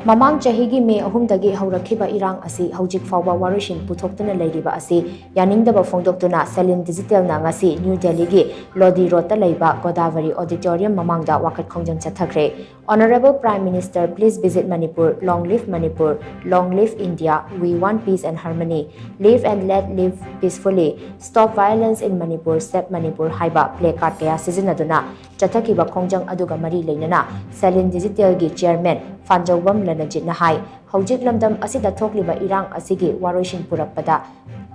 Mamang chahi May ahumdagi hourakhiba irang asi houjik phaoba waroisin Puthoktana leiriba asi Yaningdaba Phongdoktuna Celin Digital na ngasi New Delhi gi Lodhi Road leiba Godavari Auditorium Mamangda wakat Khongjang Chatthakhre. Honorable Prime Minister, please visit Manipur. Long live Manipur. Long live India. We want peace and harmony. Live and let live peacefully. Stop violence in Manipur. Save Manipur haiba placard kaya sizinaduna Chatthakiba Khongjang aduga mari leinana Celin Digital gi Chairman Fanjawbam Lanajit na hai houjik lamdam asida thokliba irang asigi waroisin purakpada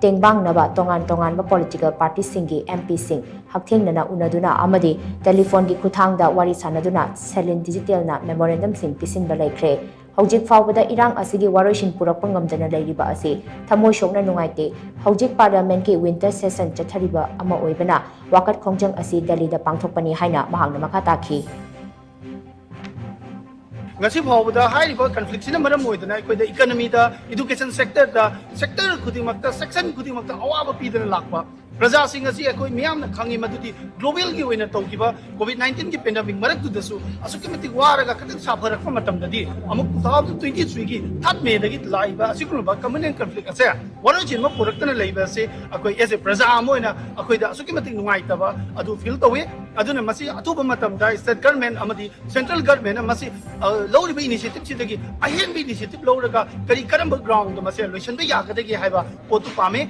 tengbang naba tongan ba political party singi MP sing haktheng nana unaduna amadi telephone gi khuthangda wari sanaduna Celin Digital na memorandum sing pisin ba laikre houjik faubada irang asigi waroisin purakpa ngamdana leiriba asi thamoi shokna nungaite houjik parliament ki winter session chathariba ama oibana wakat Khongjang asi Delhi da pangthokpani haina mahangna makata ki ngasi phaobada hairiba conflict sina maram oidana aikoida economy da education sector khudingmakta section khudingmakta awaba pidana lakpa praja sing asi akoi miyamna khangi madudi global gi oina tawkiba covid-19 ki pandemic marak dudasu asukimati waraga khatin safarakpa matamdadi amuk 2023 gi third May dagi laiba asikuba common conflict ase waroisin ma puraktana leiba se akoi as a praja amoina akoida asukimati nungaitaba adu feel tawe aduna masi atuba matamda state government amadi central government masi lowriba initiative sidagi ahen initiative lowraga kari karamba ground masi loisan ba yagadagi haiba potu pame